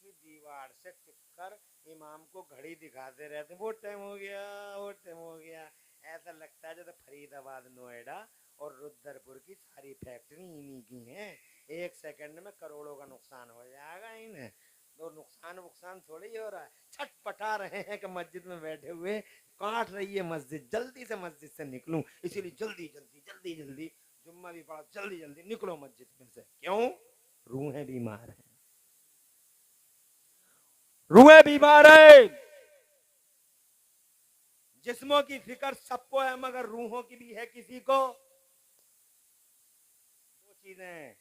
की दीवार से टिककर इमाम को घड़ी दिखाते रहते, वो टाइम हो गया, वो टाइम हो गया। ऐसा लगता है जैसे फरीदाबाद, नोएडा और रुद्रपुर की सारी फैक्ट्री इन्हीं की हैं। एक सेकंड में करोड़ों का नुकसान हो जाएगा इन्हें। तो नुकसान थोड़ी हो रहा है, छटपटा रहे हैं कि मस्जिद में बैठे हुए काट रही है मस्जिद, जल्दी से मस्जिद से निकलूं, इसीलिए जल्दी जल्दी जल्दी जल्दी जुम्मा भी पड़ा, जल्दी जल्दी निकलो मस्जिद में से। क्यों? रूहें बीमार हैं, रूहें बीमार है। जिस्मों की फिक्र सबको है मगर रूहों की भी है किसी को। दो चीजें हैं,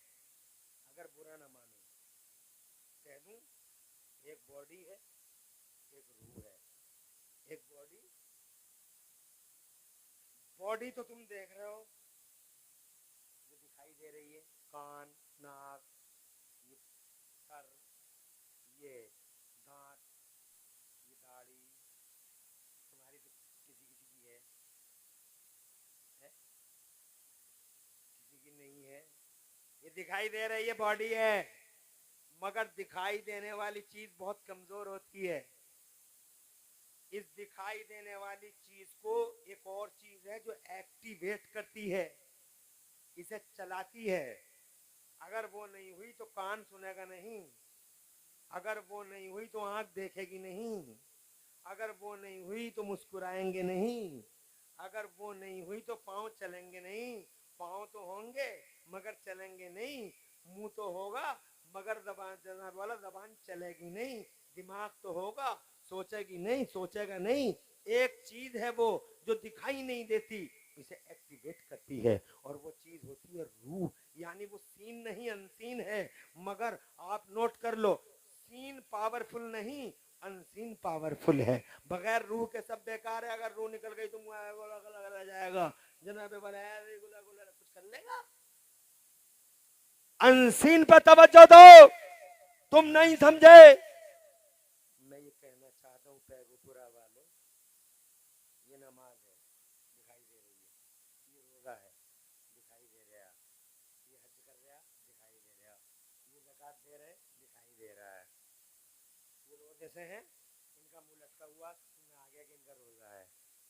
अगर बुरा ना मानो कह दूं, एक बॉडी है, एक रूह है। एक बॉडी, बॉडी तो तुम देख रहे हो जो दिखाई दे रही है, कान, नाक, ये सर, ये दांत, ये दाढ़ी, तुम्हारी तो किसी किसी की है, किसी की नहीं है। ये दिखाई दे रही है बॉडी है, मगर दिखाई देने वाली चीज बहुत कमजोर होती है। इस दिखाई देने वाली चीज को एक और चीज है जो एक्टिवेट करती है, इसे चलाती है। अगर वो नहीं हुई तो कान सुनेगा नहीं, अगर वो नहीं हुई तो आंख देखेगी नहीं, अगर वो नहीं हुई तो मुस्कुराएंगे नहीं, अगर वो नहीं हुई तो पांव चलेंगे नहीं। पांव तो होंगे मगर चलेंगे नहीं, मुंह तो होगा मगर जबान वाला जबान चलेगी नहीं, दिमाग तो होगा सोचेगी नहीं, सोचेगा नहीं। एक चीज है वो जो दिखाई नहीं देती, इसे एक्टिवेट करती है, और वो चीज होती है रूह। यानी वो सीन नहीं, अनसीन है। मगर आप नोट कर लो, सीन पावरफुल नहीं, अनसीन पावरफुल है। बगैर रूह के सब बेकार है। अगर रूह निकल गई तो रह जाएगा, जनाब कुछ कर लेगा। अनसीन पर तवज्जो दो, तुम नहीं समझे। मैं ये कहना चाहता हूँ पैगुपुरा वालों, ये नमाज है, दिखाई दे रही है, ये रोजा है, दिखाई दे रहा, ये हज कर रहा, दिखाई दे रहा, ये ज़कात दे रहे, दिखाई दे रहा है। ये रोजे से हैं, इनका मुंह लटका हुआ, तुम्हें आ गया कि इनका रोजा है,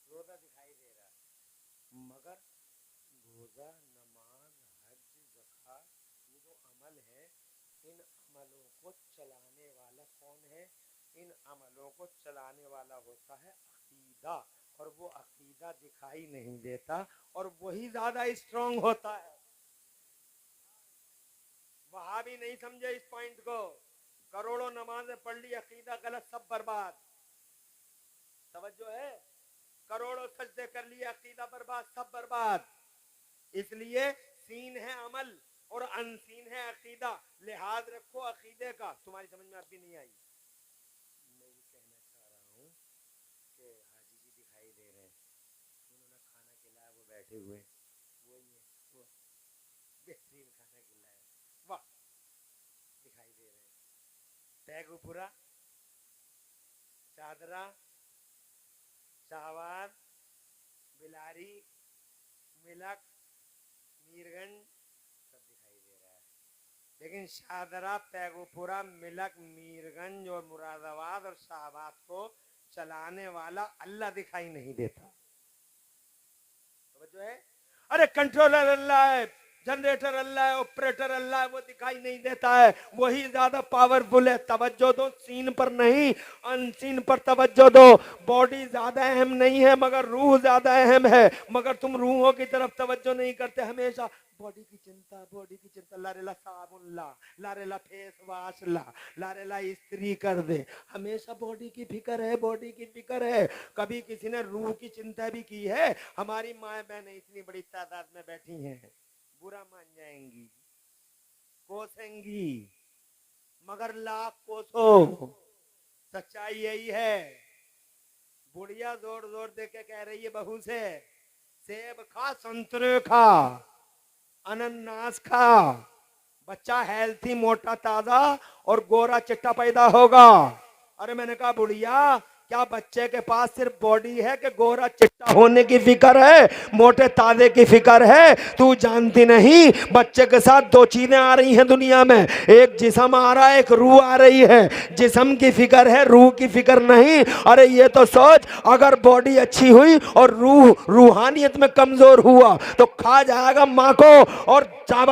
रोजा दिखाई दे रहा है। मगर रोजा, नमाज, हज, ज़कात, ये जो अमल है, इन अमलों को चलाने वाला कौन है? इन अमलों को चलाने वाला होता है अकीदा, और वो अकीदा दिखाई नहीं देता, और वही ज्यादा स्ट्रांग होता है। वहां भी नहीं समझे इस पॉइंट को। करोड़ों नमाजें पढ़ ली, अकीदा गलत, सब बर्बाद। तवज्जो है? करोड़ों सजदे कर लिए, अकीदा बर्बाद, सब बर्बाद। इसलिए सीन है अमल और अनसीन है अकीदा। लिहाज रखो अकीदे का। तुम्हारी समझ में अब भी नहीं आई? मैं ये कहना चाह रहा हूँ कि हाजी जी दिखाई दे रहे हैं, उन्होंने खाना खिलाया, वो बैठे हुए, वो ये वो बेहतरीन खाना खिलाया, वाह, दिखाई दे रहे हैं। पैगुपुरा, चादरा, शाहबाद, बिलारी, मिलक, मीरगंज, सब दिखाई दे रहा है। लेकिन शादरा, पैगुपुरा, मिलक, मीरगंज और मुरादाबाद और शाहबाद को चलाने वाला अल्लाह दिखाई नहीं देता। तो जो है, अरे कंट्रोलर अल्लाह है, जनरेटर अल्लाह है, ऑपरेटर अल्लाह है, वो दिखाई नहीं देता है, वही ज्यादा पावरफुल है। तवज्जो दो सीन पर नहीं, अनसीन पर तवज्जो दो। बॉडी ज्यादा अहम नहीं है मगर रूह ज्यादा अहम है। मगर तुम रूहों की तरफ तवज्जो नहीं करते, हमेशा बॉडी की चिंता, बॉडी की चिंता। लारेला साबुन ला, लारेला फेस वाश ला, लारेला इस्त्री कर दे। हमेशा बॉडी की फिक्र है, बॉडी की फिक्र है। कभी किसी ने रूह की चिंता भी की है? हमारी माए बहनें इतनी बड़ी तादाद में बैठी हैं, बुरा मान जाएंगी, कोसेंगी, मगर लाख कोसो, सच्चाई यही है। बुढ़िया जोर जोर दे के कह रही है बहू से, सेब खा, संतरे खा, अनानास खा, बच्चा हेल्थी, मोटा, ताजा और गोरा चिट्टा पैदा होगा। अरे मैंने कहा बुढ़िया, क्या बच्चे के पास सिर्फ बॉडी है कि गोरा चिट्टा होने की फिक्र है, मोटे ताजे की फिक्र है? तू जानती नहीं बच्चे के साथ दो चीजें आ रही हैं दुनिया में, एक जिस्म आ रहा है, एक रूह आ रही है। जिस्म की फिक्र है, रूह की फिक्र नहीं। अरे ये तो सोच, अगर बॉडी अच्छी हुई और रूहानियत में कमजोर हुआ तो खा जाएगा माँ को और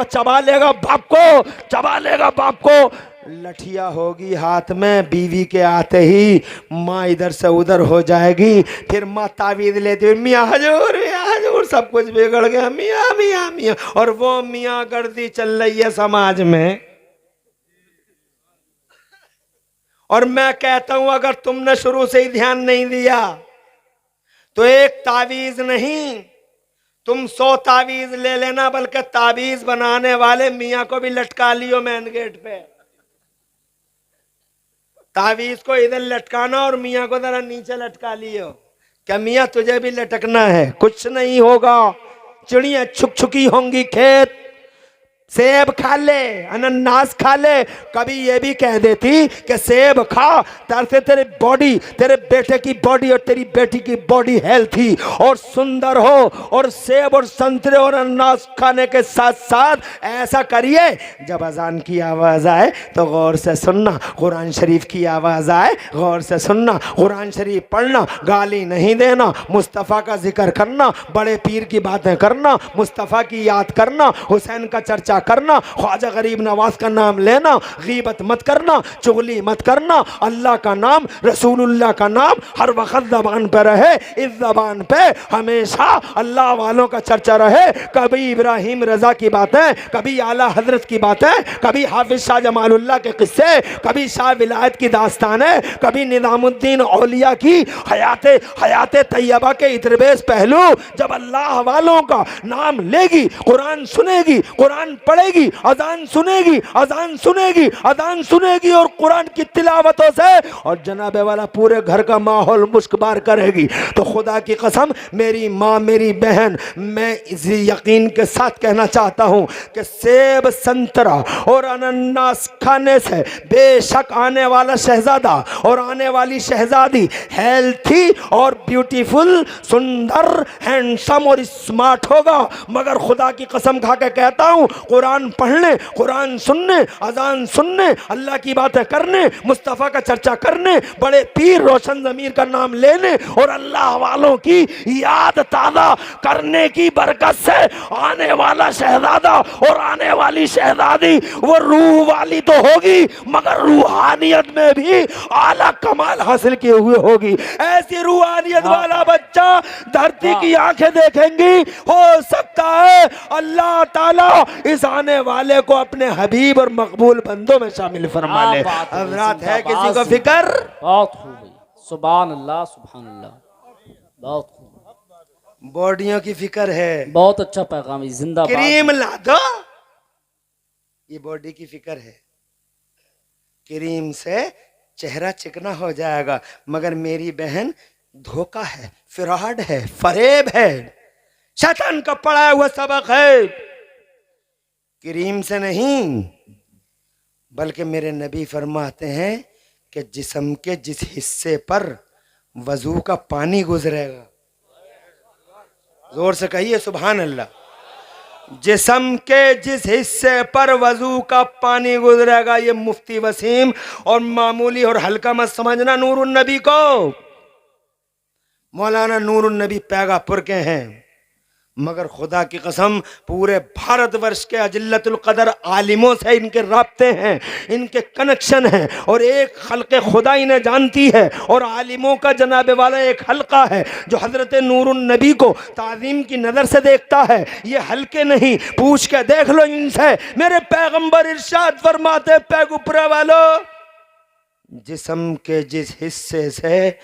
चबा लेगा बाप को, चबा लेगा बाप को। लठिया होगी हाथ में, बीवी के आते ही माँ इधर से उधर हो जाएगी। फिर माँ तावीज़ लेती हुई मियाँ हजूर सब कुछ बिगड़ गया, मियाँ मियाँ मियाँ। और वो मियाँ गर्दी चल रही है समाज में। और मैं कहता हूं अगर तुमने शुरू से ही ध्यान नहीं दिया तो एक तावीज़ नहीं, तुम 100 तावीज़ ले लेना, बल्कि तावीज़ बनाने वाले मियाँ को भी लटका लियो मेन गेट पे। तावीज़ को इधर लटकाना और मियाँ को जरा नीचे लटका लियो। क्या मियाँ तुझे भी लटकना है? कुछ नहीं होगा, चिड़ियां छुक छुकी होंगी खेत, सेब खा ले, अनानास खा ले। कभी ये भी कह देती कि सेब खा, तरसे तेरे बॉडी, तेरे बेटे की बॉडी और तेरी बेटी की बॉडी हेल्थी और सुंदर हो। और सेब और संतरे और अनानास खाने के साथ साथ ऐसा करिए, जब अजान की आवाज़ आए तो गौर से सुनना, कुरान शरीफ की आवाज़ आए गौर से सुनना, कुरान शरीफ पढ़ना, गाली नहीं देना, मुस्तफ़ा का जिक्र करना, बड़े पीर की बातें करना, मुस्तफ़ा की याद करना, हुसैन का चर्चा करना, ख्वाजा गरीब नवाज का नाम लेना, गीबत मत करना, चुगली मत करना, अल्लाह का नाम, रसूलुल्लाह का नाम हर वक्त ज़बान पे रहे। इस ज़बान पे हमेशा अल्लाह वालों का चर्चा रहे। कभी इब्राहिम रज़ा की बातें, कभी आला हजरत की बातें, कभी हाफिज शाह जमालुल्लाह के किस्से, कभी शाह विलायत की दास्तानें, कभी निज़ामुद्दीन औलिया की हयात तैयबा के इतरबेस पहलू। जब अल्लाह वालों का नाम लेगी, कुरान सुनेगी, कुरान पढ़ेगी, अजान सुनेगी, अजान सुनेगी, अजान सुनेगी और कुरान की तिलावतों से और जनाबे वाला पूरे घर का माहौल मुश्कबार करेगी, तो खुदा की कसम मेरी माँ, मेरी बहन, मैं इसी यकीन के साथ कहना चाहता हूँ कि सेब, संतरा और अनानास खाने से बेशक आने वाला शहजादा और आने वाली शहजादी हेल्थी और ब्यूटीफुल, सुंदर, हैंडसम और स्मार्ट होगा। मगर खुदा की कसम खा के कहता हूँ, कुरान पढ़ने, कुरान सुनने, अजान सुनने, अल्लाह की बातें करने, मुस्तफ़ा का चर्चा करने, बड़े पीर रोशन ज़मीर का नाम लेने और अल्लाह वालों की याद ताज़ा करने की बरकत से आने वाला शहजादा और आने वाली शहजादी वो रूह वाली तो होगी, मगर रूहानियत में भी आला कमाल हासिल किए हुए होगी। ऐसी रूहानियत वाला बच्चा धरती की आंखें देखेंगी। हो सकता है अल्लाह ताला इस आने वाले को अपने हबीब और मकबूल बंदों में शामिल फरमा ले। हज़रात है किसी को फिक्र? बहुत खूब, सुभान अल्लाह, सुभान अल्लाह, बहुत खूब। बॉडियों की फिक्र है, बहुत अच्छा पैगाम है, जिंदाबाद। क्रीम ला दो, ये बॉडी की फिक्र है। क्रीम से चेहरा चिकना हो जाएगा, मगर मेरी बहन धोखा है, फ्रॉड है, फरेब है, शैतान का पढ़ाया हुआ सबक है। क्रीम से नहीं, बल्कि मेरे नबी फरमाते हैं कि जिस्म के जिस हिस्से पर वजू का पानी गुजरेगा, जोर से कहिए सुभान अल्लाह, जिस्म के जिस हिस्से पर वजू का पानी गुजरेगा, ये मुफ्ती वसीम और मामूली और हल्का मत समझना नूरुन नबी को। मौलाना नूरुन नबी पैगापुर के हैं, मगर खुदा की कसम पूरे भारतवर्ष के अजिल्लतुल कदर आलिमों से इनके राब्ते हैं, इनके कनेक्शन हैं और एक खल्क़े खुदा इन्हें जानती है। और आलिमों का जनाबे वाला एक हल्का है जो हज़रत नूरुन नबी को ताज़ीम की नज़र से देखता है। ये हल्के नहीं, पूछ के देख लो इनसे। मेरे पैगंबर इरशाद फरमाते, पैगुपरा वालों, जिस्म के जिस हिस्से से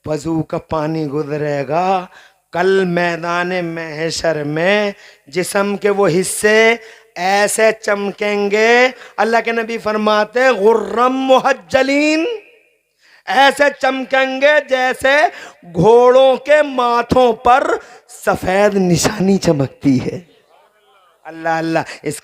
वज़ू का पानी गुजरेगा, कल मैदान महशर में जिस्म के वो हिस्से ऐसे चमकेंगे, अल्लाह के नबी फरमाते गुर्रम मुहज्जलीन, ऐसे चमकेंगे जैसे घोड़ों के माथों पर सफेद निशानी चमकती है। अल्लाह अल्लाह, इसका